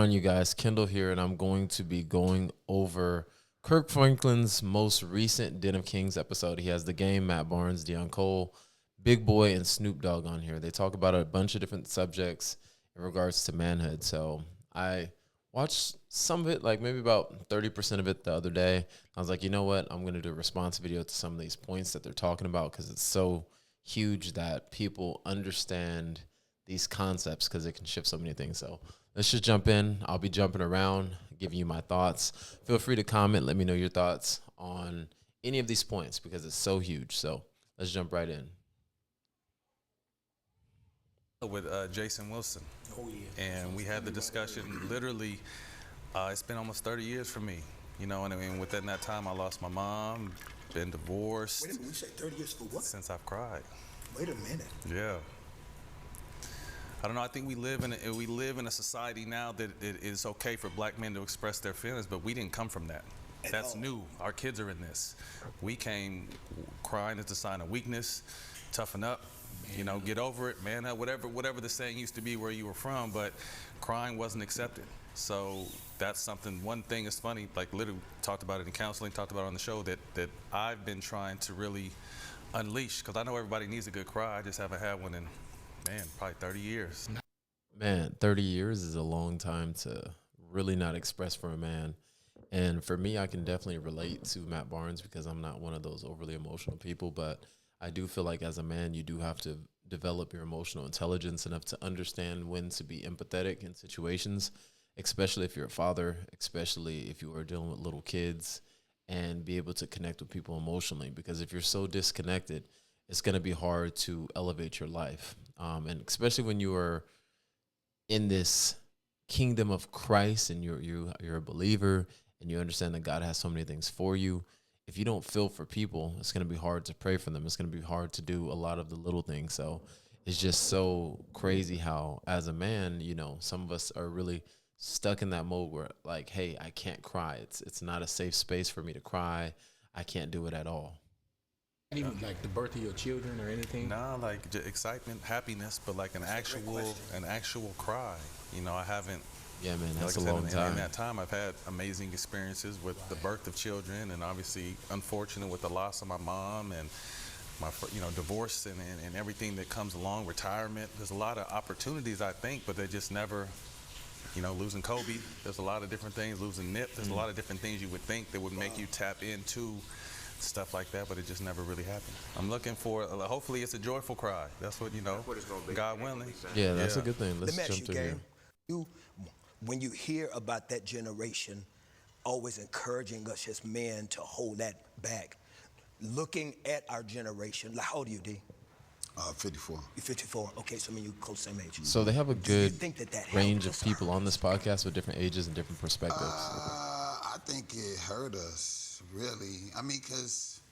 On you guys, Kendall here, and I'm going to be going over Kirk Franklin's most recent Den of Kings episode. He has the game, Matt Barnes, Deion Cole, Big Boy, and Snoop Dogg on here. They talk about a bunch of different subjects in regards to manhood. So I watched some of it, like maybe about 30% of it the other day. I was like, you know what? I'm going to do a response video to some of these points that they're talking about because it's so huge that people understand these concepts because it can shift so many things. So let's just jump in. I'll be jumping around, giving you my thoughts. Feel free to comment. Let me know your thoughts on any of these points because it's so huge. So let's jump right in. With Jason Wilson. Oh, yeah. And we had the discussion. Literally, it's been almost 30 years for me. You know, and I mean, within that time, I lost my mom, been divorced. Wait a minute, you said 30 years for what? Since I've cried. Wait a minute. Yeah. I don't know. I think we live in a society now that it is okay for black men to express their feelings, but we didn't come from that. That's new. Our kids are in this. We came crying is a sign of weakness. Toughen up. You know, get over it, man. Whatever the saying used to be where you were from, but crying wasn't accepted. So that's something. One thing is funny, like literally talked about it in counseling, talked about it on the show that I've been trying to really unleash because I know everybody needs a good cry. I just haven't had one in, man, probably 30 years. Man, 30 years is a long time to really not express for a man. And for me, I can definitely relate to Matt Barnes because I'm not one of those overly emotional people, but I do feel like as a man, you do have to develop your emotional intelligence enough to understand when to be empathetic in situations, especially if you're a father, especially if you are dealing with little kids, and be able to connect with people emotionally. Because if you're so disconnected, it's going to be hard to elevate your life. And especially when you are in this kingdom of Christ and you're a believer and you understand that God has so many things for you. If you don't feel for people, it's going to be hard to pray for them. It's going to be hard to do a lot of the little things. So it's just so crazy how, as a man, you know, some of us are really stuck in that mode where, like, hey, I can't cry. It's not a safe space for me to cry. I can't do it at all. Even like the birth of your children or anything? Nah, like excitement, happiness, but like an actual cry. You know, I haven't. Yeah, man, that's like a I long said, time. In that time, I've had amazing experiences with the birth of children, and obviously unfortunate with the loss of my mom and my, divorce and everything that comes along, retirement. There's a lot of opportunities, I think, but they just never, losing Kobe. There's a lot of different things, losing Nip. There's a lot of different things you would think that would make you tap into stuff like that, but it just never really happened. I'm looking for, hopefully it's a joyful cry. That's what, God willing. Yeah, that's a good thing. Let's Let me jump ask you, in here. Gabe, when you hear about that generation, always encouraging us as men to hold that back, looking at our generation, like how old are you, D? 54. You're 54. Okay, so I mean you close same age. So they have a Do you good think that range helped of people on this podcast with different ages and different perspectives. I think it hurt us, really. I mean, because,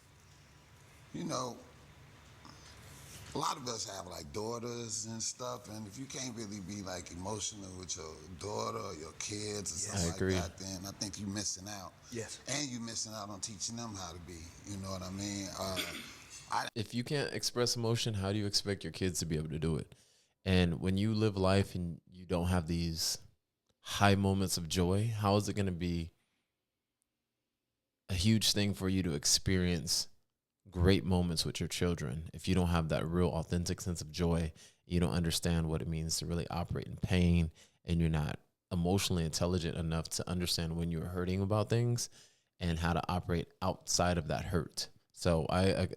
a lot of us have like daughters and stuff, and if you can't really be like emotional with your daughter or your kids or something agree. like that, then I think you're missing out. Yes. And you're missing out on teaching them how to be. You know what I mean? If you can't express emotion, how do you expect your kids to be able to do it? And when you live life and you don't have these high moments of joy, how is it going to be a huge thing for you to experience great moments with your children if you don't have that real authentic sense of joy? You don't understand what it means to really operate in pain, and you're not emotionally intelligent enough to understand when you're hurting about things and how to operate outside of that hurt. So I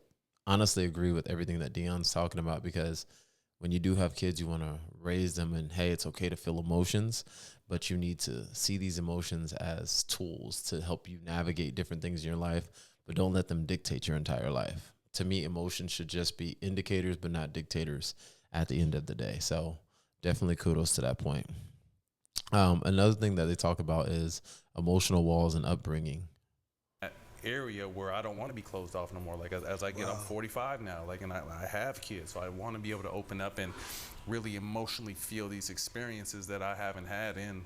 honestly agree with everything that Deion's talking about, because when you do have kids, you want to raise them and, hey, it's okay to feel emotions, but you need to see these emotions as tools to help you navigate different things in your life, but don't let them dictate your entire life. To me, emotions should just be indicators, but not dictators at the end of the day. So definitely kudos to that point. Another thing that they talk about is emotional walls and upbringing. Area where I don't want to be closed off no more. Like as I get, I'm 45 now, like, and I have kids, so I want to be able to open up and really emotionally feel these experiences that I haven't had in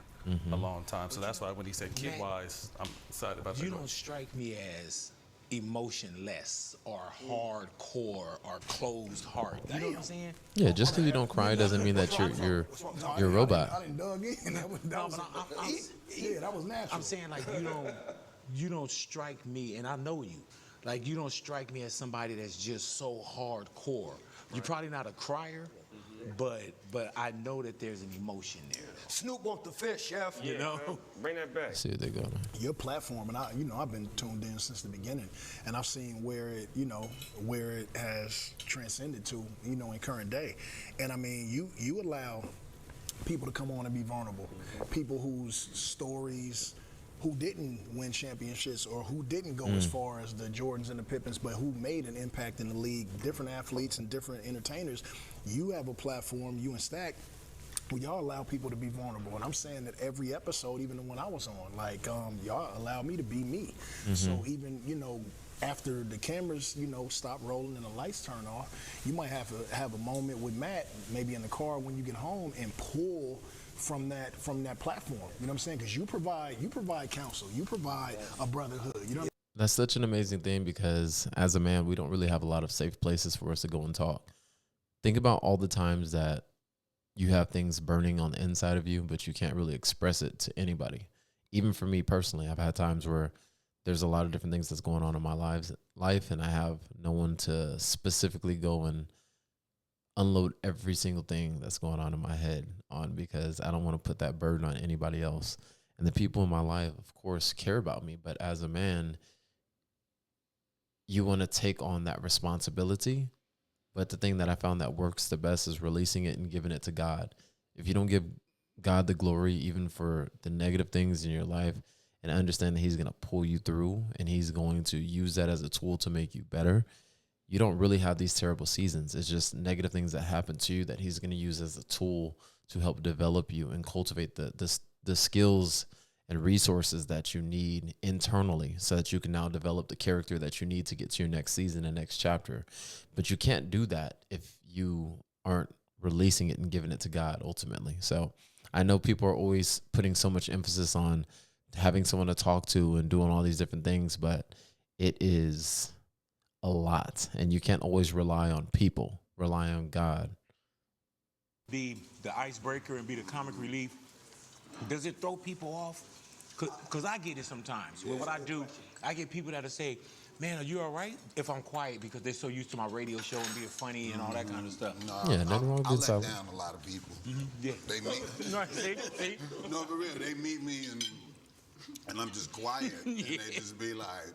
a long time. So that's why when he said kid-wise, I'm excited about that. You don't strike me as emotionless or hardcore or closed heart. You know what I'm saying? Yeah, just because you don't cry doesn't mean that you're a robot. I didn't dug in. That was yeah, that was natural. I'm saying like you don't strike me, and I know you. Like you don't strike me as somebody that's just so hardcore. You're probably not a crier, but I know that there's an emotion there. Snoop want the fish, chef. You know? Bring that back. See what they go. Your platform, and I've been tuned in since the beginning, and I've seen where it has transcended to, in current day. And I mean, you allow people to come on and be vulnerable, people whose stories, who didn't win championships or who didn't go as far as the Jordans and the Pippins, but who made an impact in the league, different athletes and different entertainers. You have a platform, you and Stack, where y'all allow people to be vulnerable. And I'm saying that every episode, even the one I was on, like, y'all allow me to be me. So even, after the cameras, stop rolling and the lights turn off, you might have to have a moment with Matt, maybe in the car when you get home, and pull from that platform. You know what I'm saying? Because you provide counsel, you provide a brotherhood. That's such an amazing thing, because as a man, we don't really have a lot of safe places for us to go and talk. Think about all the times that you have things burning on the inside of you, but you can't really express it to anybody. Even for me personally, I've had times where there's a lot of different things that's going on in my life, and I have no one to specifically go and unload every single thing that's going on in my head on, because I don't want to put that burden on anybody else. And the people in my life, of course, care about me, but as a man, you want to take on that responsibility. But the thing that I found that works the best is releasing it and giving it to God. If you don't give God the glory, even for the negative things in your life, and understand that he's going to pull you through and he's going to use that as a tool to make you better, you don't really have these terrible seasons. It's just negative things that happen to you that he's going to use as a tool to help develop you and cultivate the skills and resources that you need internally, so that you can now develop the character that you need to get to your next season and next chapter. But you can't do that if you aren't releasing it and giving it to God ultimately. So I know people are always putting so much emphasis on having someone to talk to and doing all these different things, but it is a lot, and you can't always rely on people. Rely on God. Be the icebreaker and be the comic relief. Does it throw people off? Because I get it sometimes. Well, what I do, I get people that'll say, man, are you all right? If I'm quiet, because they're so used to my radio show and being funny and all that kind of stuff. No, Yeah, nothing wrong with I being let silent. down a lot of people. Yeah. They meet See? no, for real. They meet me and I'm just quiet, and they just be like,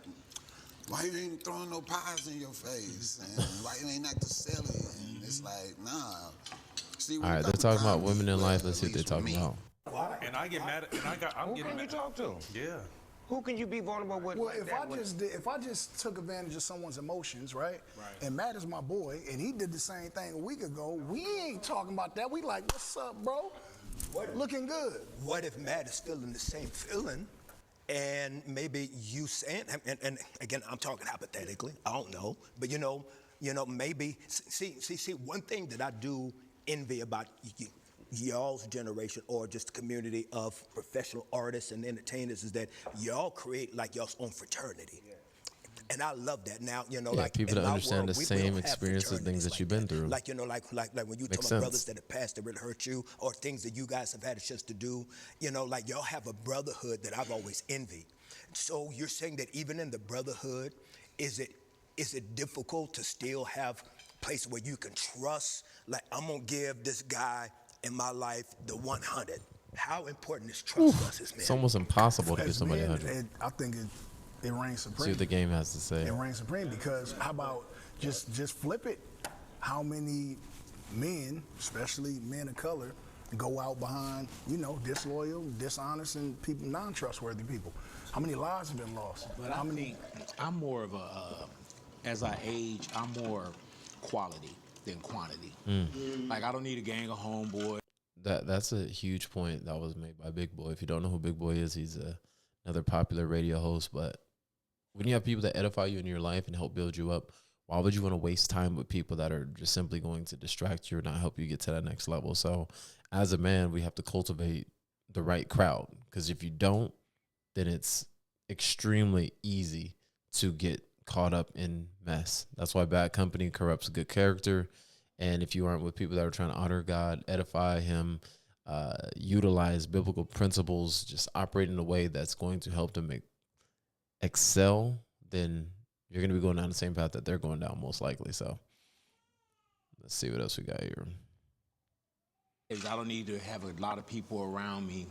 "Why you ain't throwing no pies in your face? And why you ain't acting silly?" And it's like, nah. See, All right, they're talking about women in life. Let's see what they're talking about. And I get mad. I'm Who getting can you mad. talk to? Yeah. Who can you be vulnerable with? Well, like if that? if I just took advantage of someone's emotions, right? And Matt is my boy, and he did the same thing a week ago. We ain't talking about that. We like, what's up, bro? Looking good. What if Matt is feeling the same feeling, and maybe you saying, and again, I'm talking hypothetically, I don't know, but maybe, see, one thing that I do envy about y'all's generation, or just the community of professional artists and entertainers, is that y'all create like y'all's own fraternity. And I love that. Now, like people in that my understand world, the we same don't have experiences, things that fraternities you've like been through. Like, like when you Makes talk about sense. brothers that have passed that really hurt you, or things that you guys have had a chance to do, like y'all have a brotherhood that I've always envied. So you're saying that even in the brotherhood, is it difficult to still have a place where you can trust, like, I'm gonna give this guy in my life the 100? How important is trust versus man? It's almost impossible to give As somebody men, 100. I think it reigns supreme. See what the game has to say. It reigns supreme, because how about just flip it? How many men, especially men of color, go out behind, disloyal, dishonest, and people, non-trustworthy people? How many lives have been lost? But I think I'm more of a, as I age, I'm more quality than quantity. Like, I don't need a gang of homeboys. That's a huge point that was made by Big Boy. If you don't know who Big Boy is, he's another popular radio host. But when you have people that edify you in your life and help build you up, why would you want to waste time with people that are just simply going to distract you or not help you get to that next level? So as a man, we have to cultivate the right crowd, because if you don't, then it's extremely easy to get caught up in mess. That's why bad company corrupts good character. And if you aren't with people that are trying to honor God, edify him, utilize biblical principles, just operate in a way that's going to help them excel, then you're going to be going down the same path that they're going down most likely. So let's see what else we got here. I don't need to have a lot of people around me.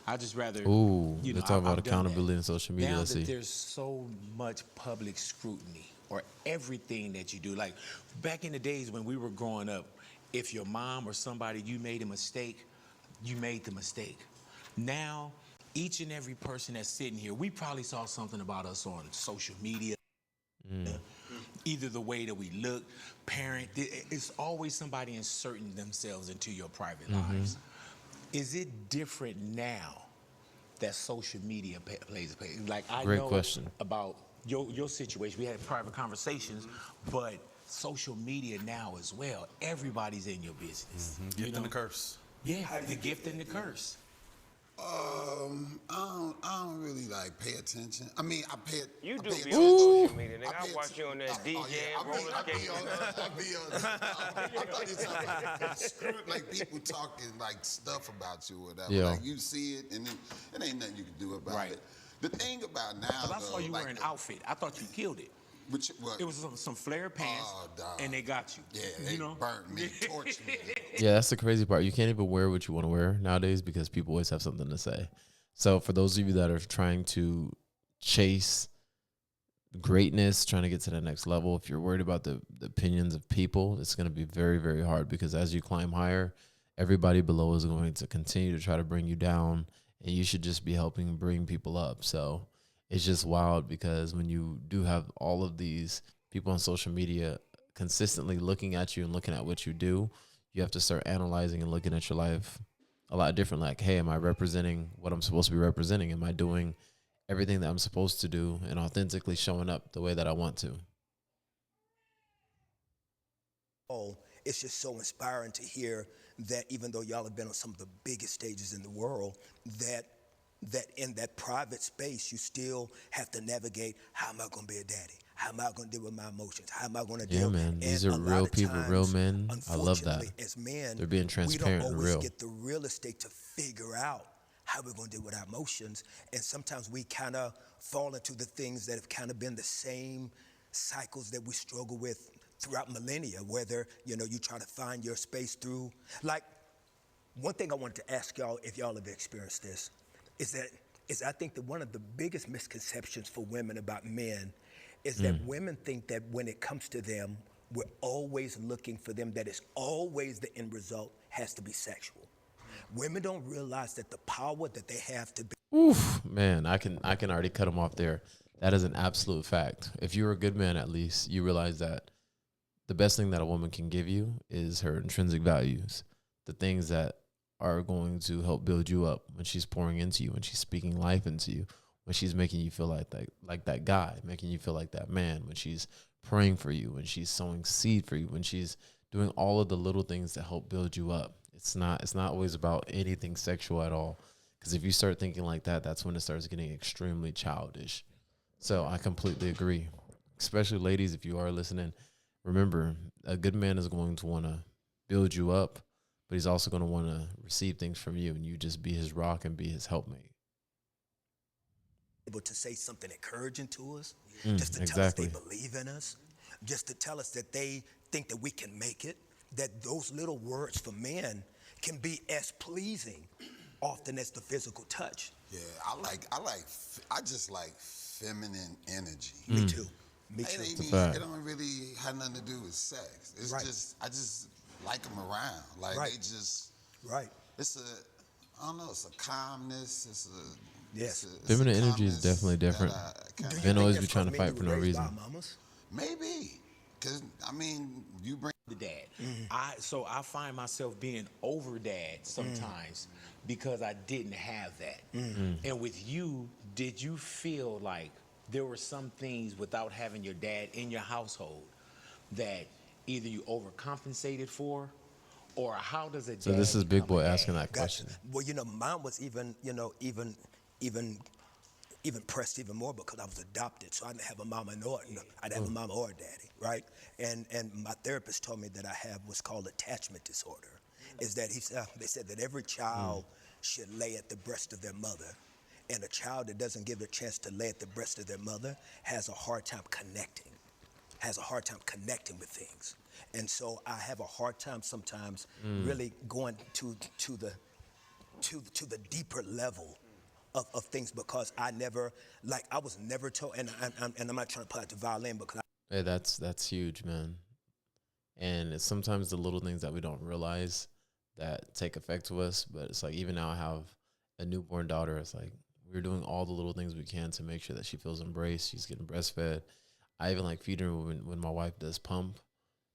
I just rather. Ooh, you know, let's talk about I've done accountability that. and social media. Now Let's that see. there's so much public scrutiny or everything that you do. Like back in the days when we were growing up, if your mom or somebody, you made a mistake, you made the mistake. Now, each and every person that's sitting here, we probably saw something about us on social media. Either the way that we look, parent, it's always somebody inserting themselves into your private lives. Is it different now that social media plays a part? Like I Great know question. about your situation. We had private conversations, but social media now as well. Everybody's in your business. Gift and the curse. Yeah, the gift and the curse. I don't really like pay attention. I mean, I pay. You I do pay be attention. on social media, nigga. I I pay watch attention. you on that Oh, DJ yeah, and roller skating. I be on. I thought you were talking about like people talking like stuff about you or whatever. Yeah. Like you see it and then it ain't nothing you can do about it. The thing about now, But I saw you like, wearing an outfit. I thought you killed it. what? It was some flare pants, Oh, dog. and they got you. Yeah, you they know. burnt me, torched me. Yeah, that's the crazy part. You can't even wear what you want to wear nowadays because people always have something to say. So for those of you that are trying to chase greatness, trying to get to the next level, if you're worried about the opinions of people, it's going to be very, very hard because as you climb higher, everybody below is going to continue to try to bring you down, and you should just be helping bring people up. So it's just wild because when you do have all of these people on social media consistently looking at you and looking at what you do, you have to start analyzing and looking at your life a lot different. Like, hey, am I representing what I'm supposed to be representing? Am I doing everything that I'm supposed to do and authentically showing up the way that I want to? Oh, it's just so inspiring to hear that even though y'all have been on some of the biggest stages in the world, that in that private space, you still have to navigate, how am I going to be a daddy? How am I going to deal with my emotions? How am I going to deal? Yeah, man. These And are a lot real of people, times, real men. I love that. unfortunately, as men, They're being transparent we don't and always real. get the real estate to figure out how we're going to deal with our emotions. And sometimes we kind of fall into the things that have kind of been the same cycles that we struggle with throughout millennia, whether, you try to find your space through, like, one thing I wanted to ask y'all, if y'all have experienced this, is I think that one of the biggest misconceptions for women about men is that women think that when it comes to them, we're always looking for them, that it's always the end result has to be sexual. Women don't realize that the power that they have to be. Oof, man, I can already cut them off there. That is an absolute fact. If you're a good man, at least you realize that the best thing that a woman can give you is her intrinsic values, the things that are going to help build you up when she's pouring into you, when she's speaking life into you, when she's making you feel like that guy, making you feel like that man, when she's praying for you, when she's sowing seed for you, when she's doing all of the little things that help build you up. It's not always about anything sexual at all. Because if you start thinking like that, that's when it starts getting extremely childish. So I completely agree. Especially ladies, if you are listening, remember, a good man is going to want to build you up, but he's also going to want to receive things from you, and you just be his rock and be his helpmate. Able to say something encouraging to us, just to tell us they believe in us, just to tell us that they think that we can make it, that those little words for men can be as pleasing often as the physical touch. Yeah, I just like feminine energy. Me too. Me too. It don't really have nothing to do with sex. It's I just like them around. Like they just. Right. It's I don't know. It's a calmness. It's a feminine energy is definitely different. Men always be trying to fight for no reason. Maybe, because I mean, you bring The dad. I find myself being over dad sometimes because I didn't have that. And with you, did you feel like there were some things without having your dad in your household that either you overcompensated for, or how does it? So this is Big Boy asking that question. Well, mine was even even pressed even more because I was adopted, so I didn't have a mama I didn't have a mama or a daddy, right? And my therapist told me that I have what's called attachment disorder. Is that they said that every child should lay at the breast of their mother, and a child that doesn't give a chance to lay at the breast of their mother has a hard time connecting with things. And so I have a hard time sometimes really going to the deeper level of things because I was never told, and I'm not trying to play it to violin because Hey, that's huge, man. And it's sometimes the little things that we don't realize that take effect to us. But it's like, even now I have a newborn daughter. It's like we're doing all the little things we can to make sure that she feels embraced. She's getting breastfed. I even like feeding her when my wife does pump,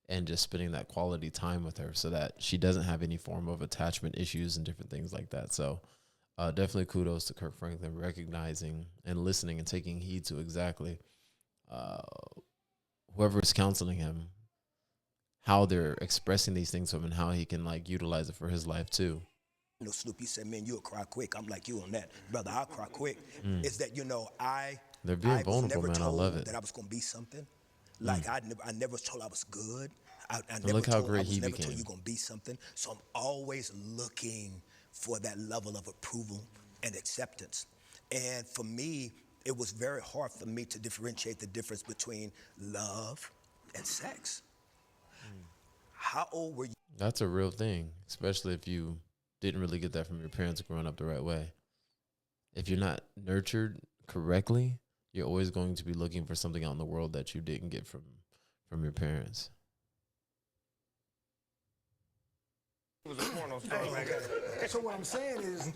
and just spending that quality time with her so that she doesn't have any form of attachment issues and different things like that. So definitely kudos to Kirk Franklin recognizing and listening and taking heed to exactly whoever is counseling him, how they're expressing these things to him and how he can like utilize it for his life too. Snoopy said, man, you'll cry quick. I'm like you on that. Brother, I'll cry quick. Is that, They're being I was vulnerable, never man. I told love it. that I was going to be something. Like, I never was told I was good. I look how great he never told became. you're going to be something. So I'm always looking for that level of approval and acceptance. And for me, it was very hard for me to differentiate the difference between love and sex. How old were you? That's a real thing, especially if you didn't really get that from your parents growing up the right way. If you're not nurtured correctly, you're always going to be looking for something out in the world that you didn't get from your parents. So what I'm saying is,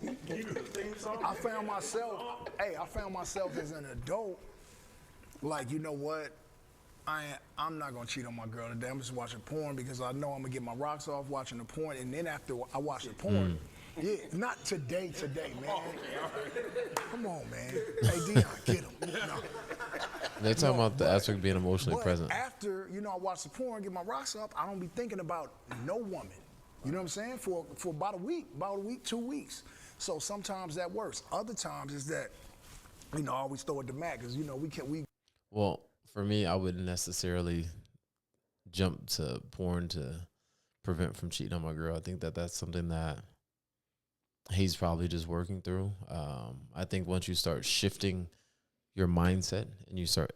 I found myself as an adult, like, you know what? I'm not gonna cheat on my girl today. I'm just watching porn because I know I'm gonna get my rocks off watching the porn, and then after I watch the porn, yeah, not today, man. Come on, man. Hey, Dion, get him. No. They're talking about the aspect of being emotionally But present. after, I watch the porn, get my rocks up, I don't be thinking about no woman. You know what I'm saying? For about a week, 2 weeks. So sometimes that works. Other times is that, I always throw it to Matt because, Well, for me, I wouldn't necessarily jump to porn to prevent from cheating on my girl. I think that that's something that he's probably just working through. I think once you start shifting your mindset and you start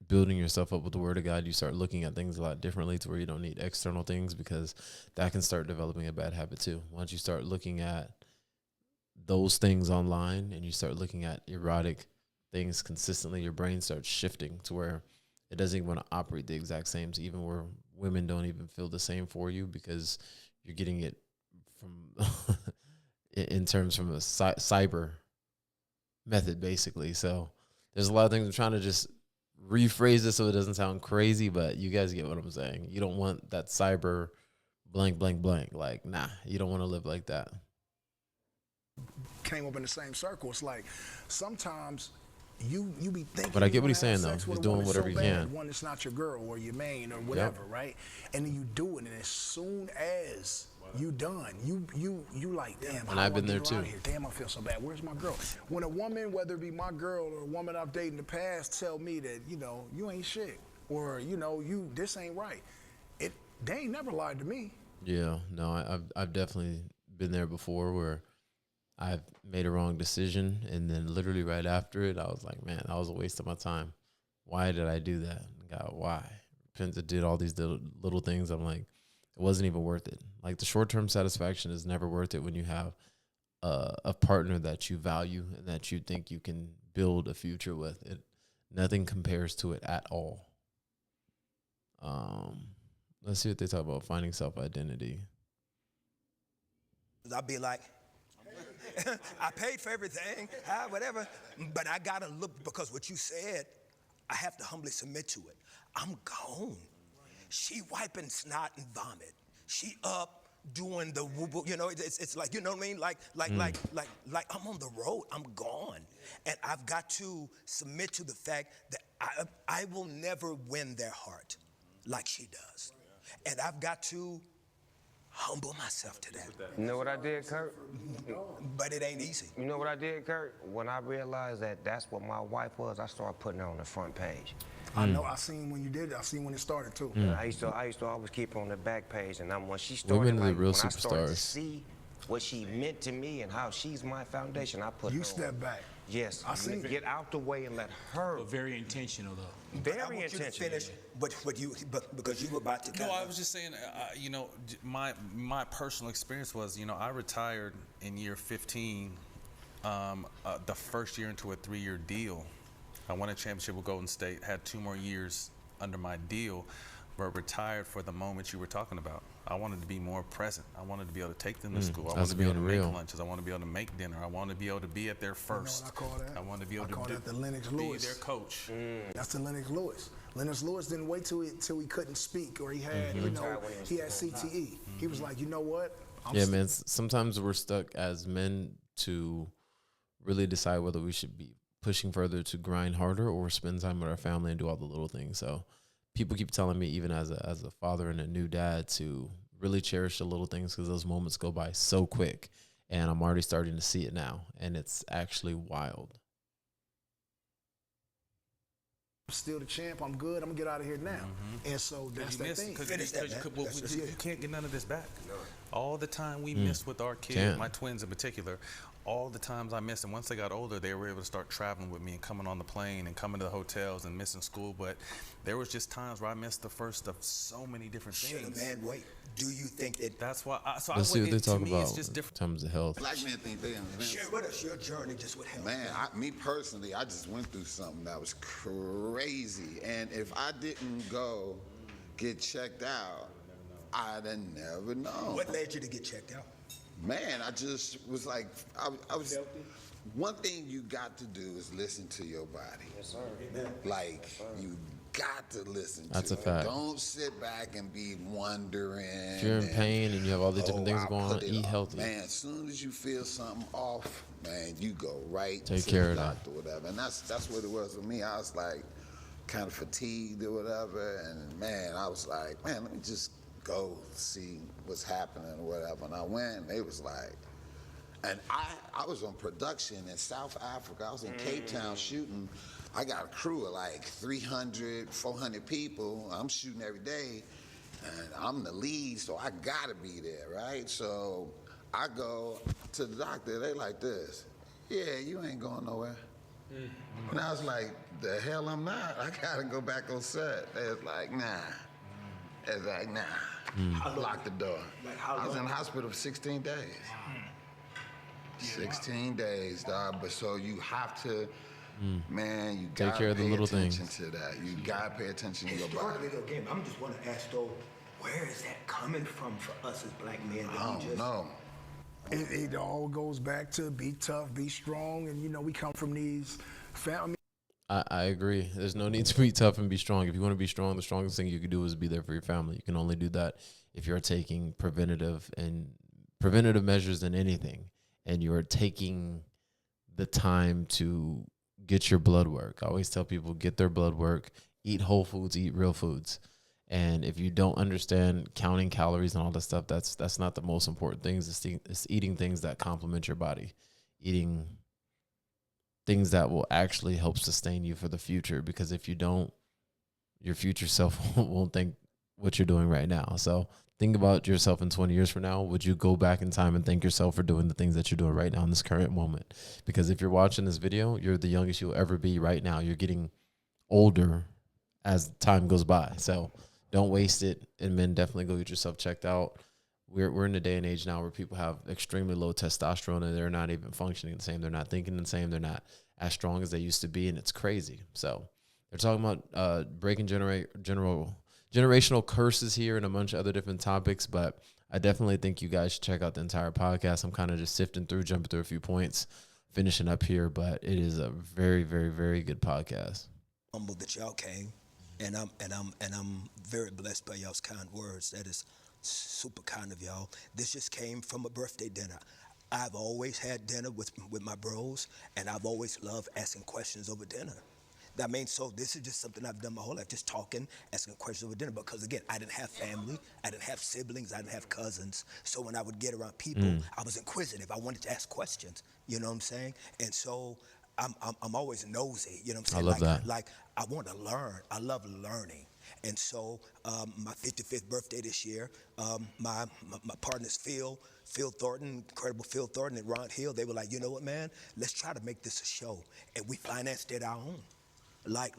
building yourself up with the Word of God, you start looking at things a lot differently to where you don't need external things, because that can start developing a bad habit too. Once you start looking at those things online and you start looking at erotic things consistently, your brain starts shifting to where it doesn't even want to operate the exact same. So even where women don't even feel the same for you because you're getting it from in terms from a cyber method, basically. So there's a lot of things I'm trying to just rephrase this so it doesn't sound crazy, but you guys get what I'm saying. You don't want that cyber blank, blank, blank. Like, nah, you don't want to live like that. came up in the same circle. It's like sometimes you be thinking. But I get what he's saying, though. He's doing whatever he can. One that's not your girl or your main or whatever, right? And then you do it, and as soon as you done, you like, damn. And I've been there too. Damn, I feel so bad. Where's my girl? When a woman, whether it be my girl or a woman I've dated in the past, tell me that you ain't shit, or this ain't right, they ain't never lied to me. Yeah, no, I've definitely been there before where I've made a wrong decision, and then literally right after it, I was like, man, that was a waste of my time. Why did I do that? God, why? Penta did all these little things. I'm like, it wasn't even worth it. Like, the short-term satisfaction is never worth it when you have a partner that you value and that you think you can build a future with. Nothing compares to it at all. Let's see what they talk about finding self-identity. I'll be like, I paid for everything, whatever, but I gotta look, because what you said, I have to humbly submit to it. I'm gone. She wiping snot and vomit. She up doing the woo-woo, it's like, you know what I mean? Like I'm on the road, I'm gone. And I've got to submit to the fact that I will never win their heart like she does. And I've got to humble myself to that. You know what I did, Kurt? But it ain't easy. You know what I did, Kurt? When I realized that that's what my wife was, I started putting her on the front page. I know. I seen when you did it. I seen when it started too. I used to always keep her on the back page, and when she Women started, are the real when I started to superstars. see what she meant to me and how she's my foundation, I put her You on. step back. Yes, I seen it. get out the way and let her. But very intentional though. But I Very want you to intentional. finish because you were about to. No, I was just saying, you know, my personal experience was, you know, I retired in year 15, the first year into a 3-year deal. I won a championship with Golden State, had 2 more years under my deal, but retired for the moment you were talking about. I wanted to be more present. I wanted to be able to take them to school. I wanted to be able to make lunches. I wanted to be able to make dinner. I wanted to be able to be at their first. You know what I call that? I wanted to be able I call to that the Lennox be Lewis. their coach. That's the Lennox Lewis. Lennox Lewis didn't wait till he couldn't speak or he had, you know, he had CTE. He was like, you know what? Man, sometimes we're stuck as men to really decide whether we should be pushing further to grind harder or spend time with our family and do all the little things. So people keep telling me, even as a father and a new dad, to really cherish the little things because those moments go by so quick. And I'm already starting to see it now, and it's actually wild. Still the champ. I'm good. I'm gonna get out of here now. And so that's that thing. You can't get none of this back. All the time we missed with our kids, my twins in particular, all the times I missed, and once they got older, they were able to start traveling with me and coming on the plane and coming to the hotels and missing school. But there was just times where I missed the first of so many different things. Man, wait. Do you think that? That's why. Let's see what they talk about It's just different. in terms of health. Black men think they Share invincible. with us your journey just with health. Man, me personally, I just went through something that was crazy. And if I didn't go get checked out, I'd have never known. What led you to get checked out? Man, I just was like, I was. One thing you got to do is listen to your body. Yes, sir. Like, you got to listen That's to a it. fact. Don't sit back and be wondering. If you're in pain and you have all these different things I'll going on, put it eat off. healthy. Man, as soon as you feel something off, man, you go right Take to care the of that. doctor or whatever. And that's what it was with me. I was like kind of fatigued or whatever. And man, I was like, man, let me just go see what's happening or whatever. And I went and they was like, and I was on production in South Africa. I was in Cape Town shooting. I got a crew of like 300, 400 people. I'm shooting every day, and I'm the lead, so I gotta be there, right? So I go to the doctor. They like this. Yeah, you ain't going nowhere. And I was like, the hell I'm not. I gotta go back on set. They was like, nah. They was like, nah. I locked the door. I was in the hospital for 16 days. 16 days, dog. But so you have to, man, you Take gotta care of the pay little attention things. to that. You gotta pay attention to your body. Again, I'm just want to ask though, where is that coming from for us as black men? That I we don't know. It all goes back to be tough, be strong, and you know we come from these family. I agree. There's no need to be tough and be strong. If you want to be strong, the strongest thing you can do is be there for your family. You can only do that if you're taking preventative measures in anything, and you're taking the time to get your blood work. I always tell people, get their blood work, eat whole foods, eat real foods. And if you don't understand counting calories and all that stuff, that's not the most important things. It's eating things that complement your body, eating things that will actually help sustain you for the future. Because if you don't, your future self won't think what you're doing right now. So think about yourself in 20 years from now. Would you go back in time and thank yourself for doing the things that you're doing right now in this current moment? Because if you're watching this video, you're the youngest you'll ever be right now. You're getting older as time goes by. So don't waste it. And men, definitely go get yourself checked out. We're in a day and age now where people have extremely low testosterone and they're not even functioning the same. They're not thinking the same. They're not as strong as they used to be, and it's crazy. So they're talking about breaking generational curses here and a bunch of other different topics, but I definitely think you guys should check out the entire podcast. I'm kind of just sifting through, jumping through a few points, finishing up here, but it is a very, very, very good podcast. Humble that y'all came, and I'm very blessed by y'all's kind words. That is super kind of y'all. This just came from a birthday dinner. I've always had dinner with my bros, and I've always loved asking questions over dinner. I mean, so this is just something I've done my whole life, just talking, asking questions over dinner. Because again, I didn't have family, I didn't have siblings, I didn't have cousins. So when I would get around people, I was inquisitive. I wanted to ask questions. You know what I'm saying? And so I'm always nosy. You know what I'm I saying? love that. Like I want to learn. I love learning. And so my 55th birthday this year, my partners Phil Thornton, incredible Phil Thornton and Ron Hill, they were like, you know what, man? Let's try to make this a show. And we financed it our own. Like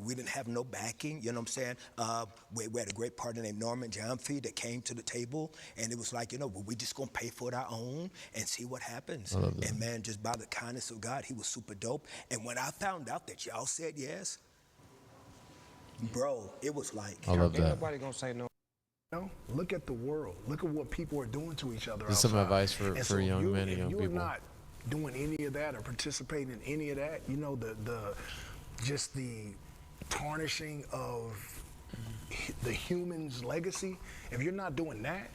we didn't have no backing, you know what I'm saying? We had a great partner named Norman Jamfee that came to the table, and it was like, you know, well, we just gonna pay for it our own and see what happens. And man, just by the kindness of God, he was super dope. And when I found out that y'all said yes, bro, it was like, I love Ain't that. nobody gonna say no. know, look at the world. Look at what people are doing to each other. Just some outside. advice for And so if young you- men and if young you're people. not doing any of that or participating in any of that, you know, just the tarnishing of the human's legacy. If you're not doing that,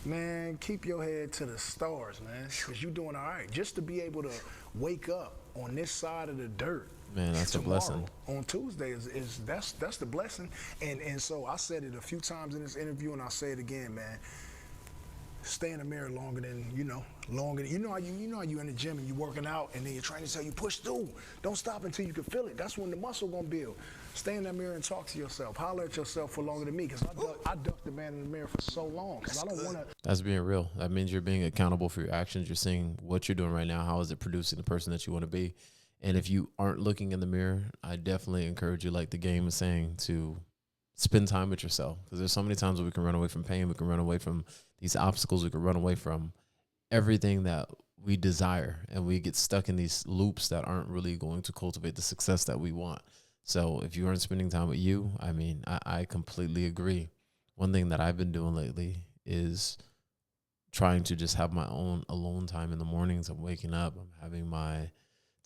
man, keep your head to the stars, man, because you're doing all right. Just to be able to wake up on this side of the dirt. Man, that's a tomorrow, blessing. On Tuesday that's the blessing. And so I said it a few times in this interview, and I'll say it again, man. Stay in the mirror longer than you know how you in the gym and you working out, and then your trainer tell you push through. Don't stop until you can feel it. That's when the muscle gonna build. Stay in that mirror and talk to yourself. Holler at yourself for longer than me, because I ducked the man in the mirror for so long, because I don't want to. That's being real. That means you're being accountable for your actions. You're seeing what you're doing right now. How is it producing the person that you want to be? And if you aren't looking in the mirror, I definitely encourage you, like the game is saying, to spend time with yourself. Because there's so many times where we can run away from pain. We can run away from these obstacles. We can run away from everything that we desire. And we get stuck in these loops that aren't really going to cultivate the success that we want. So if you aren't spending time with you, I mean, I completely agree. One thing that I've been doing lately is trying to just have my own alone time in the mornings. I'm waking up, I'm having my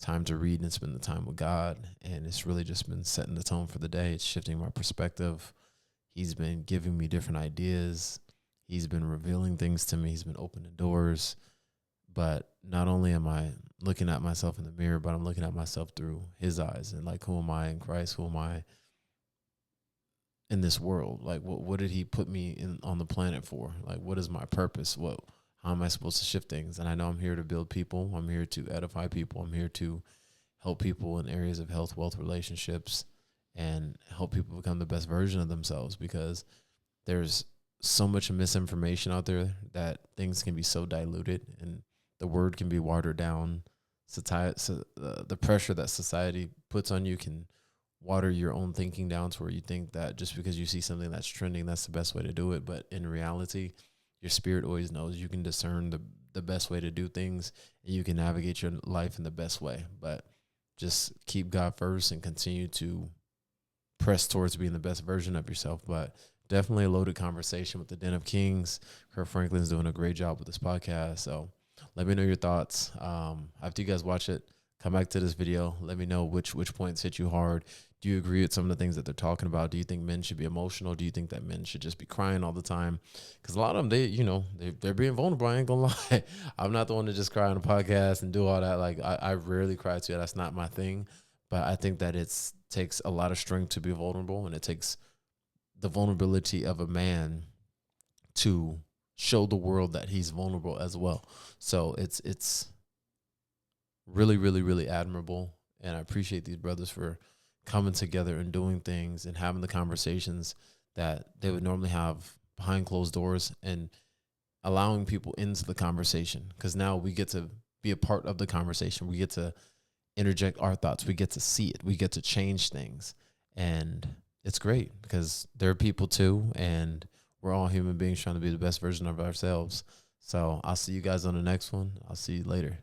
time to read and spend the time with God. And it's really just been setting the tone for the day. It's shifting my perspective. He's been giving me different ideas. He's been revealing things to me. He's been opening doors. But not only am I looking at myself in the mirror, but I'm looking at myself through his eyes. And like, who am I in Christ? Who am I in this world? Like, what did he put me in on the planet for? Like, what is my purpose? How am I supposed to shift things? And I know I'm here to build people. I'm here to edify people. I'm here to help people in areas of health, wealth, relationships, and help people become the best version of themselves, because there's so much misinformation out there that things can be so diluted and the word can be watered down. The pressure that society puts on you can water your own thinking down to where you think that just because you see something that's trending, that's the best way to do it. But in reality, your spirit always knows. You can discern the best way to do things, and you can navigate your life in the best way. But just keep God first and continue to press towards being the best version of yourself. But definitely a loaded conversation with the Den of Kings. Kirk Franklin's doing a great job with this podcast. So let me know your thoughts. After you guys watch it, come back to this video. Let me know which points hit you hard. Do you agree with some of the things that they're talking about? Do you think men should be emotional? Do you think that men should just be crying all the time? Because a lot of them, they're being vulnerable. I ain't gonna lie. I'm not the one to just cry on a podcast and do all that. Like, I rarely cry too. That's not my thing. But I think that it takes a lot of strength to be vulnerable, and it takes the vulnerability of a man to show the world that he's vulnerable as well. So it's really, really, really admirable. And I appreciate these brothers for coming together and doing things and having the conversations that they would normally have behind closed doors, and allowing people into the conversation, because now we get to be a part of the conversation. We get to interject our thoughts. We get to see it. We get to change things. And it's great because they're people too, and we're all human beings trying to be the best version of ourselves. So I'll see you guys on the next one. I'll see you later.